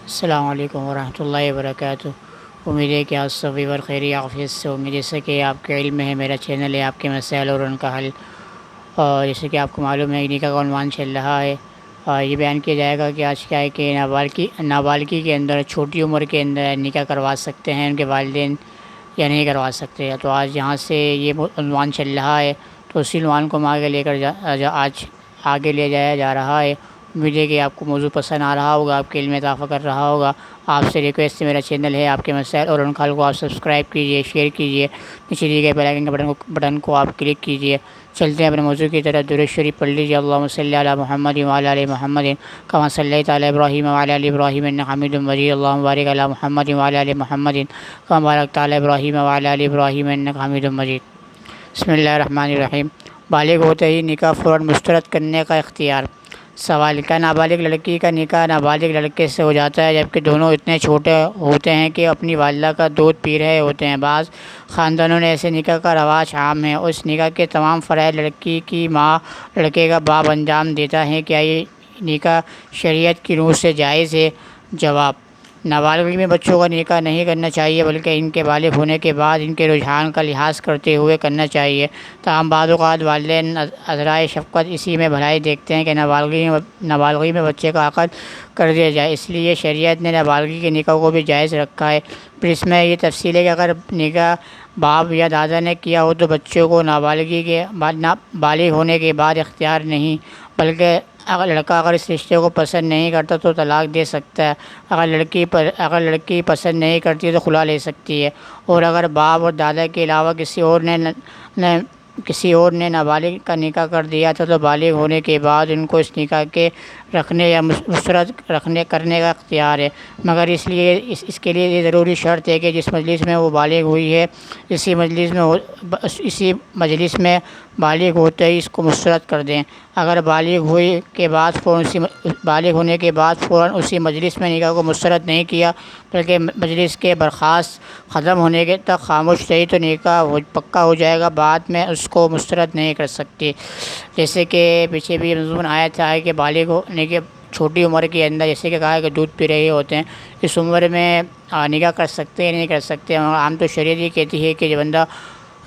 السلام علیکم ورحمۃ اللہ وبرکاتہ۔ امید ہے کہ آپ سبھی خیر عافیت سے ہوں گے۔ جیسے کہ آپ کے علم میں ہے، میرا چینل ہے آپ کے مسائل اور ان کا حل۔ اور جیسے کہ آپ کو معلوم ہے نکاح کا عنوان چل رہا ہے، یہ بیان کیا جائے گا کہ آج کیا ہے کہ نابالغی کے اندر، چھوٹی عمر کے اندر نکاح کروا سکتے ہیں ان کے والدین یا نہیں کروا سکتے۔ تو آج یہاں سے یہ عنوان چل رہا ہے، تو اسی عنوان کو ہم آگے لے کر آج آگے لے جایا جا رہا ہے۔ امید ہے کہ آپ کو موضوع پسند آ رہا ہوگا، آپ کے علم میں اضافہ کر رہا ہوگا۔ آپ سے ریکویسٹ ہے، میرا چینل ہے آپ کے مسائل اور ان کا حل کو آپ سبسکرائب کیجئے، شیئر کیجئے، نیچے دیے گئے بیل آئیکن کے بٹن کو آپ کلک کیجئے۔ چلتے ہیں اپنے موضوع کی طرف۔ درود شریف پڑھ لیجیے۔ اللہم صلی علی محمد وعلی آل محمد کما صلیت علی ابراہیم وعلی آل ابراہیم انک حمید مجید۔ اللہم بارک علی محمد وعلی آل محمد کما بارکت علی ابراہیم وعلی آل ابراہیم انک حمید مجید۔ بسم اللہ الرحمن الرحیم۔ بالغ ہوتے ہی نکاح فوراً مسترد کرنے کا اختیار۔ سوال: کیا نابالغ لڑکی کا نکاح نابالغ لڑکے سے ہو جاتا ہے جبکہ دونوں اتنے چھوٹے ہوتے ہیں کہ اپنی والدہ کا دودھ پی رہے ہوتے ہیں؟ بعض خاندانوں میں ایسے نکاح کا رواج عام ہے۔ اس نکاح کے تمام فرائض لڑکی کی ماں لڑکے کا باپ انجام دیتا ہے۔ کیا یہ نکاح شریعت کی روح سے جائز ہے؟ جواب: نابالغی میں بچوں کا نکاح نہیں کرنا چاہیے، بلکہ ان کے بالغ ہونے کے بعد ان کے رجحان کا لحاظ کرتے ہوئے کرنا چاہیے۔ تاہم بعض اوقات والدین عذرائے شفقت اسی میں بھلائی دیکھتے ہیں کہ نابالغی میں بچے کا عقد کر دیا جائے، اس لیے شریعت نے نابالغی کے نکاح کو بھی جائز رکھا ہے۔ پھر اس میں یہ تفصیل ہے کہ اگر نکاح باپ یا دادا نے کیا ہو تو بچوں کو بالغ ہونے کے بعد اختیار نہیں، بلکہ اگر اس رشتے کو پسند نہیں کرتا تو طلاق دے سکتا ہے۔ اگر لڑکی پسند نہیں کرتی تو خلا لے سکتی ہے۔ اور اگر باپ اور دادا کے علاوہ کسی اور نے نابالغ کا نکاح کر دیا تھا تو بالغ ہونے کے بعد ان کو اس نکاح کے رکھنے یا مسترد کرنے کا اختیار ہے، مگر اس کے لیے یہ ضروری شرط ہے کہ جس مجلس میں وہ بالغ ہوئی ہے اسی مجلس میں بالغ ہوتے ہی اس کو مسترد کر دیں۔ اگر بالغ ہونے کے بعد فوراً اسی مجلس میں نکاح کو مسترد نہیں کیا، بلکہ مجلس کے برخاست ختم ہونے کے تک خاموش رہی تو نکاح پکا ہو جائے گا، بعد میں اس کو مسترد نہیں کر سکتی۔ جیسے کہ پیچھے بھی مضمون آیا تھا کہ بالغ ہونے کے چھوٹی عمر کے اندر، جیسے کہ کہا کہ دودھ پی رہے ہوتے ہیں، اس عمر میں نکاح کر سکتے ہیں نہیں کر سکتے۔ عام تو شریعت یہ کہتی ہے کہ جو بندہ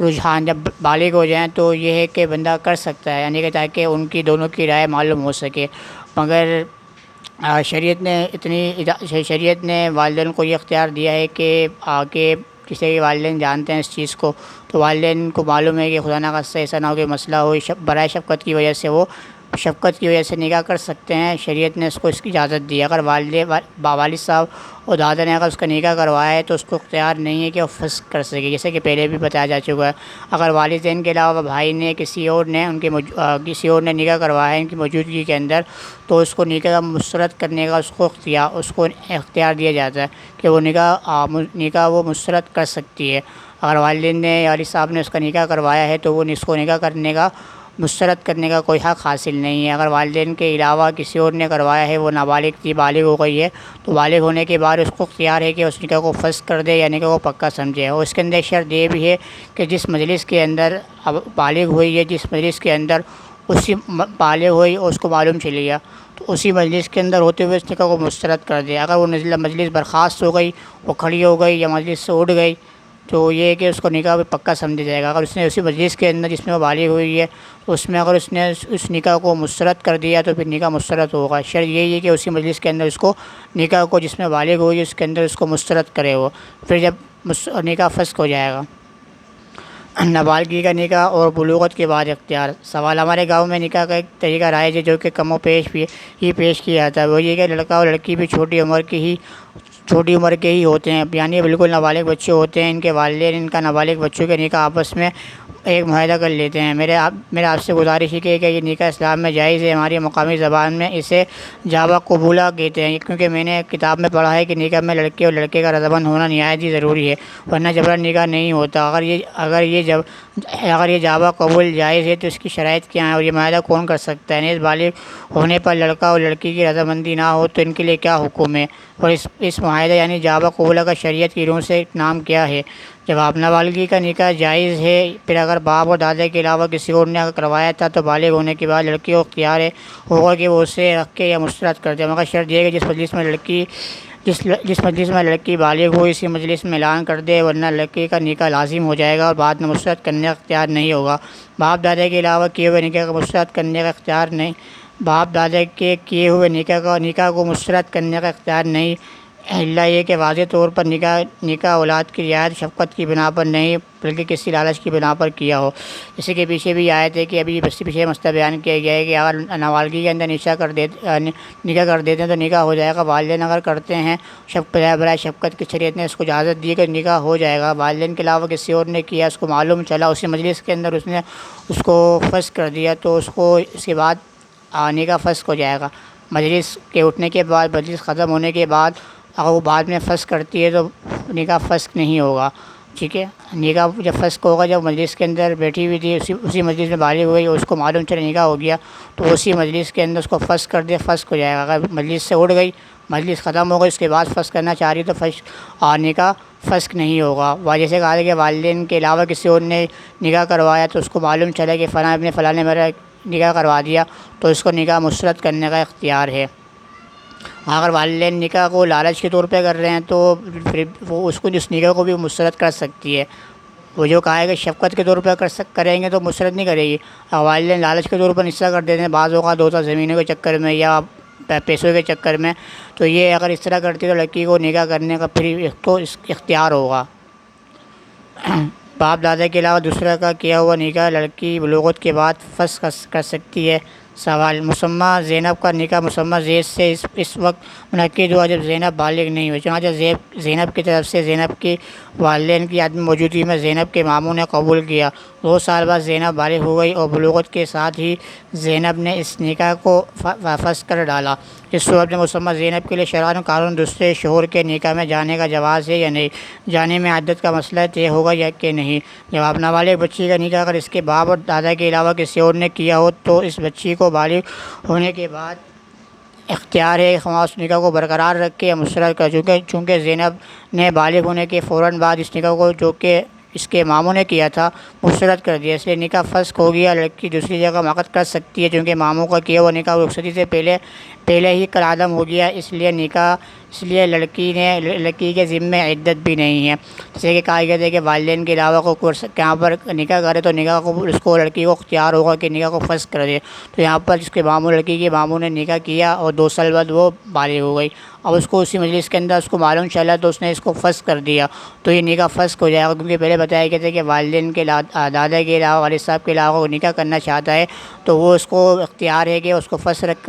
رجحان جب بالغ ہو جائیں تو یہ ہے کہ بندہ کر سکتا ہے، یعنی کہ تاکہ ان کی دونوں کی رائے معلوم ہو سکے۔ مگر شریعت نے والدین کو یہ اختیار دیا ہے کہ کسی کے والدین جانتے ہیں اس چیز کو، تو والدین کو معلوم ہے کہ خدا نخواستہ ایسا نہ ہو کہ مسئلہ ہو، برائے شفقت کی وجہ سے نکاح کر سکتے ہیں۔ شریعت نے اس کو اس کی اجازت دی ہے۔ اگر والد صاحب اور دادا نے اگر اس کا نکاح کروایا ہے تو اس کو اختیار نہیں ہے کہ وہ فسخ کر سکے، جیسے کہ پہلے بھی بتایا جا چکا ہے۔ اگر والدین کے علاوہ بھائی نے کسی اور نے نکاح کروایا ہے ان کی موجودگی کے اندر، تو اس کو نکاح مسترد کرنے کا اس کو اختیار دیا جاتا ہے کہ وہ نکاح وہ مسترد کر سکتی ہے۔ اگر والدین نے یا والد صاحب نے اس کا نکاح کروایا ہے تو وہ اس کو مسترد کرنے کا کوئی حق حاصل نہیں ہے۔ اگر والدین کے علاوہ کسی اور نے کروایا ہے، وہ نابالغ تھی، بالغ ہو گئی ہے، تو بالغ ہونے کے بعد اس کو اختیار ہے کہ اس نکاح کو فسخ کر دے یا نکاح کو پکا سمجھے۔ اور اس کے اندر شرط یہ بھی ہے کہ جس مجلس کے اندر بالغ ہوئی ہے، جس مجلس کے اندر اسی بالغ ہوئی اور اس کو معلوم چل گیا، تو اسی مجلس کے اندر ہوتے ہوئے اس نکاح کو مسترد کر دے۔ اگر وہ مجلس برخاست ہو گئی، وہ کھڑی ہو گئی یا مجلس سے اٹھ گئی، تو یہ ہے کہ اس کو نکاح پکا سمجھا جائے گا۔ اگر اس نے اسی مجلس کے اندر جس میں وہ بالغ ہوئی ہے اس میں اگر اس نے اس نکاح کو مسترد کر دیا تو پھر نکاح مسترد ہوگا۔ شرط یہی ہے کہ اسی مجلس کے اندر اس کو نکاح کو جس میں بالغ ہوئی ہے اس کے اندر اس کو مسترد کرے وہ، پھر جب نکاح فسخ ہو جائے گا۔ نابالغی کا نکاح اور بلوغت کے بعد اختیار۔ سوال: ہمارے گاؤں میں نکاح کا ایک طریقہ رائج ہے جو کہ کم و پیش پیش کیا جاتا ہے، وہ یہ کہ لڑکا اور لڑکی بھی چھوٹی عمر کے ہی ہوتے ہیں، یعنی بالکل نابالغ بچے ہوتے ہیں۔ ان کے والدین ان کا نابالغ بچوں کے نکاح آپس میں ایک معاہدہ کر لیتے ہیں۔ میرا آپ سے گزارش ہے کہ یہ نکاح اسلام میں جائز ہے۔ ہماری مقامی زبان میں اسے جابہ قبولہ کہتے ہیں، کیونکہ میں نے کتاب میں پڑھا ہے کہ نکاح میں لڑکے اور لڑکے کا رضامند ہونا نہایت ہی ضروری ہے، ورنہ جبرن نکاح نہیں ہوتا۔ اگر یہ جابہ قبول جائز ہے تو اس کی شرائط کیا ہیں اور یہ معاہدہ کون کر سکتا ہے؟ نیز بالغ ہونے پر لڑکا اور لڑکی کی رضامندی نہ ہو تو ان کے لیے کیا حکم ہے، اور اس معاہدہ یعنی جابہ قبولہ کا شریعت کی روح سے نام کیا ہے؟ جواب: نابالغی کا نکاح جائز ہے، پھر اگر باپ اور دادا کے علاوہ کسی اور نے کروایا تھا تو بالغ ہونے کے بعد لڑکی کو اختیار ہوگا کہ وہ اسے رکھ کے یا مسترد کر دے، مگر شرط یہ ہے کہ جس مجلس میں لڑکی بالغ ہو اسی مجلس میں اعلان کر دے، ورنہ لڑکی کا نکاح لازم ہو جائے گا اور بعد میں مسترد کرنے کا اختیار نہیں ہوگا۔ باپ دادا کے علاوہ کیے ہوئے نکاح کو مسترد کرنے کا اختیار نہیں، باپ دادا کے کیے ہوئے نکاح کو مسترد کرنے کا اختیار نہیں، الا یہ کہ واضح طور پر نکاح اولاد کی رعایت شفقت کی بنا پر نہیں بلکہ کسی لالچ کی بنا پر کیا ہو۔ اسی کے پیچھے بھی آیت ہے کہ ابھی بس پیچھے مسئلہ بیان کیا گیا ہے کہ اگر نابالغی کے اندر نکاح کر دیتے ہیں تو نکاح ہو جائے گا۔ والدین اگر کرتے ہیں برائے شفقت کی شریعت نے اس کو اجازت دی کہ نکاح ہو جائے گا۔ والدین کے علاوہ کسی اور نے کیا، اس کو معلوم چلا، اسی مجلس کے اندر اس نے اس کو فسخ کر دیا تو اس کو اس کے بعد نکاح فسخ ہو جائے گا۔ مجلس کے اٹھنے کے بعد، مجلس ختم ہونے کے بعد اگر وہ بعد میں فسخ کرتی ہے تو نکاح فسخ نہیں ہوگا، ٹھیک ہے۔ نکاح جب فسخ ہوگا جب مجلس کے اندر بیٹھی ہوئی تھی، اسی مجلس میں بالغ ہوئی، اس کو معلوم چلا نکاح ہو گیا تو اسی مجلس کے اندر اس کو فسخ کر دے، فسخ ہو جائے گا۔ اگر مجلس سے اٹھ گئی، مجلس ختم ہو گئی، اس کے بعد فسخ کرنا چاہ رہی تو نکاح فسخ نہیں ہوگا۔ جیسے کہا کہ والدین کے علاوہ کسی اور نے نکاح کروایا تو اس کو معلوم چلا کہ فلاں نے میرا نکاح کروا دیا تو اس کو نکاح مسترد کرنے کا اختیار ہے۔ اگر والدین نکاح کو لالچ کے طور پہ کر رہے ہیں تو پھر وہ اس نکاح کو بھی مسترد کر سکتی ہے۔ وہ جو کہا ہے کہ شفقت کے طور پہ کریں گے تو مسترد نہیں کرے گی۔ اگر والدین لالچ کے طور پر نکاح کر دیتے ہیں، بعض اوقات ہوتا زمینوں کے چکر میں یا پیسوں کے چکر میں، تو یہ اگر اس طرح کرتی ہے تو لڑکی کو نکاح کرنے کا پھر تو اختیار ہوگا۔ باپ دادا کے علاوہ دوسرا کا کیا ہوا نکاح لڑکی بلوغت کے بعد فسخ کر سکتی ہے۔ سوال: مسمہ زینب کا نکاح مسمہ زید سے اس وقت منعقد ہوا جب زینب بالغ نہیں ہوئی، چنانچہ زینب کی طرف سے زینب کے والدین کی عدم موجودگی میں زینب کے ماموں نے قبول کیا۔ 2 سال بعد زینب بالغ ہو گئی اور بلوغت کے ساتھ ہی زینب نے اس نکاح کو فسخ کر ڈالا۔ اس صورت میں مسمہ زینب کے لیے شرعاً قانون دوسرے شوہر کے نکاح میں جانے کا جواز ہے یا نہیں؟ جانے میں عدت کا مسئلہ طے ہوگا یا کہ نہیں؟ جواب: نابالغ بچی کا نکاح اگر اس کے باپ اور دادا کے علاوہ کسی اور نے کیا ہو تو اس بچی کو بالغ ہونے کے بعد اختیار ہے کہ اس نکاح کو برقرار رکھے یا مسترد کرے، چونکہ زینب نے بالغ ہونے کے فوراً بعد اس نکاح کو جو کہ اس کے ماموں نے کیا تھا مسترد کر دیا، اس لیے نکاح فسخ ہو گیا۔ لڑکی دوسری جگہ عقد کر سکتی ہے چونکہ ماموں کا کیا ہوا نکاح رخصتی سے پہلے ہی کالعدم ہو گیا، اس لیے لڑکی کے ذمے عدت بھی نہیں ہے۔ جیسے کہ کہا گیا تھا کہ والدین کے علاوہ کو یہاں پر نکاح کرے تو نکاح کو اس کو لڑکی کو اختیار ہوگا کہ نکاح کو فسخ کر دے۔ تو یہاں پر جس کے لڑکی کے ماموں نے نکاح کیا اور 2 سال بعد وہ بالغ ہو گئی، اب اس کو اسی مجلس کے اندر اس کو معلوم چلا تو اس نے اس کو فسخ کر دیا تو یہ نکاح فسخ ہو جائے گا، کیونکہ پہلے بتایا گیا تھا کہ والدین کے دادا کے علاوہ والد صاحب کے علاوہ وہ نکاح کرنا چاہتا ہے تو وہ اس کو اختیار ہے کہ اس کو فسخ رکھ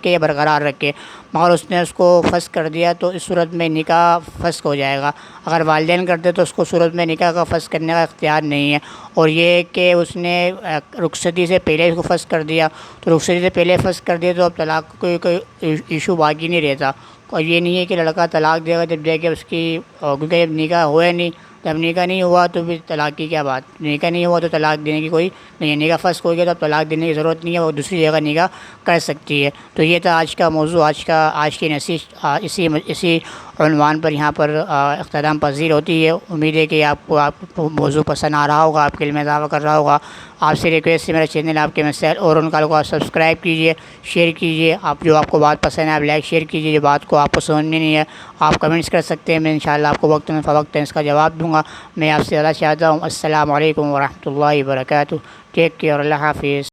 کے یا برقرار رکھے، مگر اس نے اس کو فسخ کر دیا تو اس صورت میں نکاح فسخ ہو جائے گا۔ اگر والدین کرتے تو اس کو صورت میں نکاح کا فسخ کرنے کا اختیار نہیں ہے۔ اور یہ کہ اس نے رخصتی سے پہلے اس کو فسخ کر دیا تو رخصتی سے پہلے فسخ کر دیا تو اب طلاق کوئی ایشو باقی نہیں رہتا، اور یہ نہیں ہے کہ لڑکا طلاق دے گا جب جا کے اس کی کیونکہ جب نکاح ہوا نہیں، جب نکاح نہیں ہوا تو پھر طلاق کی کیا بات، نکاح نہیں ہوا تو طلاق دینے کی کوئی نہیں ہے، نکاح فسخ ہو گیا تو اب طلاق دینے کی ضرورت نہیں ہے، وہ دوسری جگہ نکاح کر سکتی ہے۔ تو یہ تھا آج کا موضوع، آج کی نصیحت اسی عنوان پر یہاں پر اختتام پذیر ہوتی ہے۔ امید ہے کہ آپ کو موضوع پسند آ رہا ہوگا، آپ کے علم میں اضافہ کر رہا ہوگا۔ آپ سے ریکویسٹ ہے میرا چینل آپ کے مسائل اور ان کو آپ سبسکرائب کیجیے، شیئر کیجیے، آپ کو بات پسند ہے آپ لائک شیئر کیجیے، جو بات کو آپ کو سمجھ میں نہیں ہے آپ کمنٹس کر سکتے ہیں، میں انشاءاللہ آپ کو وقتاً فوقتاً اس کا جواب دوں گا۔ میں آپ سے زیادہ چاہتا ہوں۔ السلام علیکم ورحمۃ اللہ وبرکاتہ۔ ٹیک کیئر، اللہ حافظ۔